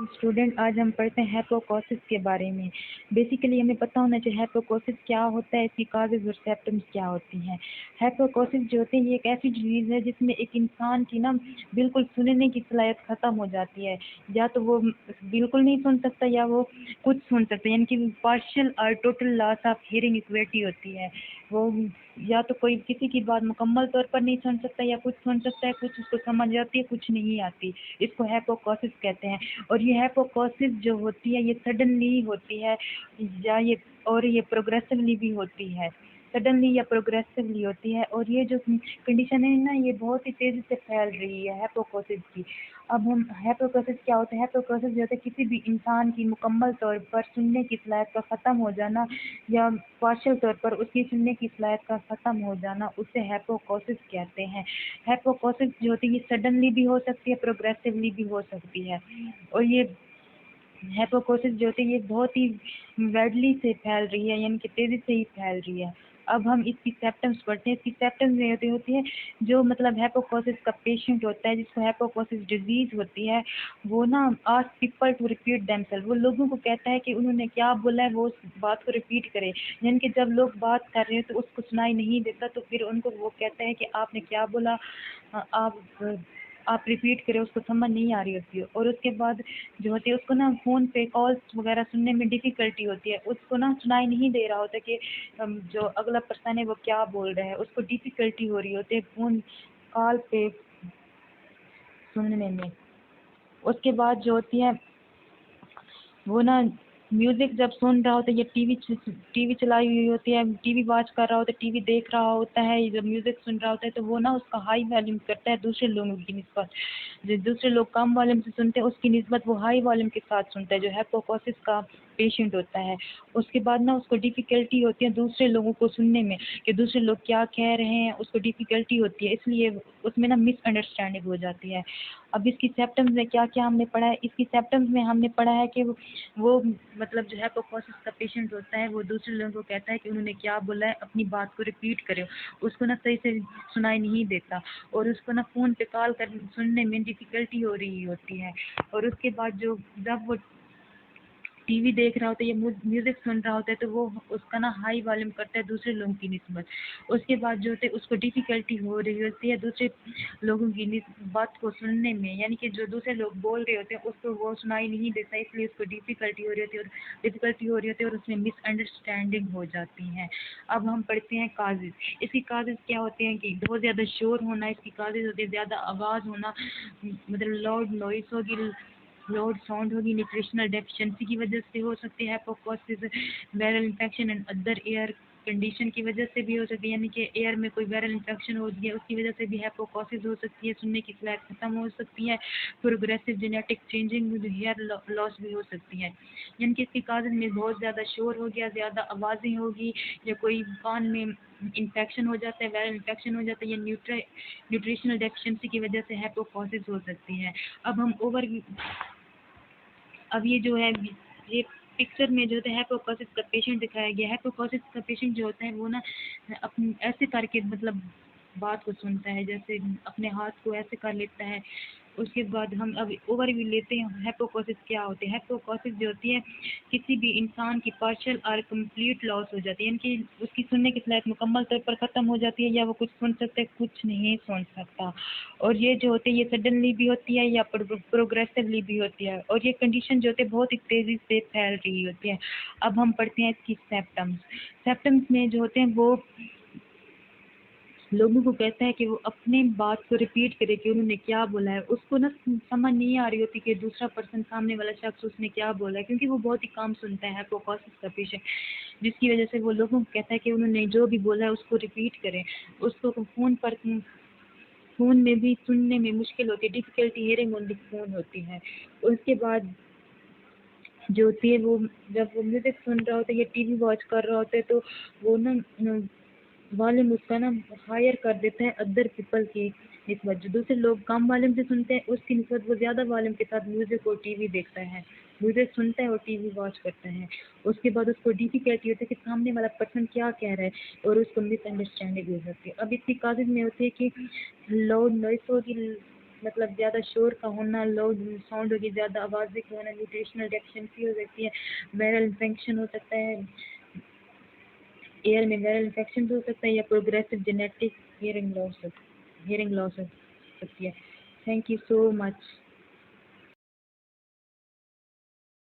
Student आज हम पढ़ते हैं हाइपोकोसिस के बारे में। बेसिकली हमें पता होना चाहिए हाइपोकोसिस क्या होता है, इसकी काजेज और सिम्टम्स क्या होती हैं। हाइपोकोसिस जो होती है ये एक ऐसी डिजीज़ है जिसमें एक इंसान की ना बिल्कुल सुनने की सलाहियत ख़त्म हो जाती है। या तो वो बिल्कुल नहीं सुन सकता या वो कुछ सुन सकता है, यानी कि पार्शियल और total loss of hearing equity होती है। वो या तो कोई किसी की बात मुकम्मल तौर पर नहीं सुन सकता या कुछ सुन सकता है, कुछ उसको समझ आती है कुछ नहीं आती। इसको हाइपोकोसिस कहते हैं। और ये हाइपोकोसिस जो होती है ये सडनली होती है या ये प्रोग्रेसिवली भी होती है। सडनली या प्रोग्रेसिवली होती है और ये जो कंडीशन है ना ये बहुत ही तेज़ी से फैल रही है हाइपोकोसिस की। अब हम हाइपोकोसिस क्या होता है, हाइपोकोसिस जो होता है किसी भी इंसान की मुकम्मल तौर पर सुनने की सलाहियत का ख़त्म हो जाना या पार्शियल तौर पर उसकी सुनने की सलाहियत का ख़त्म हो जाना, उसे हाइपोकोसिस कहते हैं। हाइपोकोसिस जो होती है ये सडनली भी हो सकती है, प्रोग्रेसिवली भी हो सकती है। और ये हाइपोकोसिस जो होती है ये बहुत ही वाइडली से फैल रही है, यानी कि तेज़ी से ही फैल रही है। अब हम इसकी सिम्टम्स पढ़ते हैं। इसकी सिम्टम्स ये होती है जो मतलब हाइपोकोसिस का पेशेंट होता है जिसको हाइपोकोसिस डिजीज़ होती है, वो ना ask people to repeat themselves. वो लोगों को कहता है कि उन्होंने क्या बोला है वो उस बात को रिपीट करे, यानी कि जब लोग बात कर रहे हैं तो उसको सुनाई नहीं देता तो फिर उनको वो कहता है कि आपने क्या बोला, आप रिपीट करें, उसको समझ नहीं आ रही होती है। और उसके बाद जो होती है उसको ना फ़ोन पे कॉल्स वगैरह सुनने में डिफ़िकल्टी होती है, उसको ना सुनाई नहीं दे रहा होता कि जो अगला पर्सन है वो क्या बोल रहा है, उसको डिफ़िकल्टी हो रही होती है फ़ोन कॉल पे सुनने में। उसके बाद जो होती है वो ना म्यूज़िक जब सुन रहा होता है या टीवी चलाई हुई होती है, टीवी वॉच कर रहा होता है, टीवी देख रहा होता है, जब म्यूज़िक सुन रहा होता है तो वो ना उसका हाई वॉल्यूम करता है दूसरे लोगों की निस्बत। जो दूसरे लोग कम वॉल्यूम से सुनते हैं उसकी निस्बत वो हाई वॉल्यूम के साथ सुनता है, जो हाइपोकोसिस का पेशेंट होता है। उसके बाद ना उसको डिफ़िकल्टी होती है दूसरे लोगों को सुनने में कि दूसरे लोग क्या कह रहे हैं, उसको डिफ़िकल्टी होती है, इसलिए उसमें ना मिसअंडरस्टैंडिंग हो जाती है। अब इसकी सिम्पटम्स में क्या-क्या हमने पढ़ा है, इसकी सिम्पटम्स में हमने पढ़ा है कि वो मतलब जो हाइपोकोसिस का पेशेंट होता है वो दूसरे लोगों को कहता है कि उन्होंने क्या बोला है, अपनी बात को रिपीट करो। उसको ना सही से सुनाई नहीं देता और उसको ना फ़ोन पे कॉल कर सुनने में डिफ़िकल्टी हो रही होती है। और उसके बाद जो जब वो टीवी देख रहा होता है या म्यूज़िक सुन रहा होता है तो वो उसका ना हाई वॉल्यूम करता है दूसरे लोगों की निस्बत। उसके बाद जो होता है उसको डिफ़िकल्टी हो रही होती है दूसरे लोगों की बात को सुनने में, यानी कि जो दूसरे लोग बोल रहे होते हैं उसको वो सुनाई नहीं देता, इसलिए उसको डिफ़िकल्टी हो रही होती है और डिफ़िकल्टी हो रही होती है और उसमें मिसअंडरस्टैंडिंग हो जाती हैं। अब हम पढ़ते हैं काजेज़। इसकी काजेज़ क्या होते हैं कि बहुत ज़्यादा शोर होना इसकी काजेज़ होती है, ज़्यादा आवाज़ होना, मतलब लाउड नॉइस होगी, लाउड साउंड होगी, न्यूट्रिशनल डेफिशिएंसी की वजह से हो सकती है हाइपोकोसिस, viral infection and other air condition की वजह से भी हो सकती है, यानी कि एयर में कोई वायरल इन्फेक्शन हो गया उसकी वजह से भी हाइपोकोसिस हो सकती है, सुनने की सलाहियत खत्म हो सकती है, progressive genetic changing hair loss भी हो सकती है। यानी कि इसकी काज़ में बहुत ज़्यादा शोर हो गया, ज़्यादा आवाज़ें होगी या कोई कान में इन्फेक्शन हो जाता है, वायरल इन्फेक्शन हो जाता है या न्यूट्रिशनल डेफिशिएंसी की वजह से हाइपोकोसिस हो सकती है। अब ये जो है ये पिक्चर में जो होता है हाइपोकोसिस का पेशेंट दिखाया गया है। हाइपोकोसिस का पेशेंट जो होता है वो ना अपने ऐसे करके मतलब बात को सुनता है, जैसे अपने हाथ को ऐसे कर लेता है। उसके बाद हम अब ओवरव्यू लेते हैं हाइपोकोसिस क्या होती है। हाइपोकोसिस जो होती है किसी भी इंसान की पार्शियल और कंप्लीट लॉस हो जाती है, यानी कि उसकी सुनने की सलाहियत मुकम्मल तौर पर ख़त्म हो जाती है या वो कुछ सुन सकता है कुछ नहीं सुन सकता। और ये जो होती है ये सडनली भी होती है या प्रोग्रेसिवली भी होती है और ये कंडीशन जो होती है बहुत ही तेज़ी से फैल रही होती है। अब हम पढ़ते हैं इसकी सिम्पटम्स। सिम्पटम्स में जो होते हैं वो लोगों को कहता है कि वो अपने बात को रिपीट करे कि उन्होंने क्या बोला है, उसको ना समझ नहीं आ रही होती कि दूसरा पर्सन सामने वाला शख्स उसने क्या बोला है, क्योंकि वो बहुत ही कम सुनता है हाइपोकोसिस का पेशेंट, जिसकी वजह से वो लोगों को कहता है कि उन्होंने जो भी बोला है उसको रिपीट करें। उसको फ़ोन में भी सुनने में मुश्किल होती है, difficulty hearing on the phone होती है। उसके बाद जो होती है वो जब वो म्यूज़िक सुन रहा होता है या टीवी वॉच कर रहा होता है तो वो ना वॉल्यूम उसका ना हायर कर देता है अदर पीपल की निस्बत। जो दूसरे लोग कम वॉल्यूम से सुनते हैं उसकी निस्बत वो ज़्यादा वॉल्यूम के साथ म्यूज़िक और टीवी देखता है, म्यूज़िक सुनता है और टीवी वॉच करता है। उसके बाद उसको डिफ़िकल्टी होती है कि सामने वाला पर्सन क्या कह रहा है और उसको मिसअंडरस्टैंडिंग हो जाती है। अब इसकी काज़ेज़ में होती है कि लाउड नॉइस होगी, मतलब ज़्यादा शोर का होना, लाउड साउंड होगी, ज़्यादा आवाज़ें का होना, न्यूट्रिशनल डेफिशिएंसी हो सकती है, वायरल इन्फेक्शन हो सकता है, एयर में वायरल इन्फेक्शन भी हो सकता है, या प्रोग्रेसिव जेनेटिक हियरिंग लॉस हो सकती है। Thank you so much.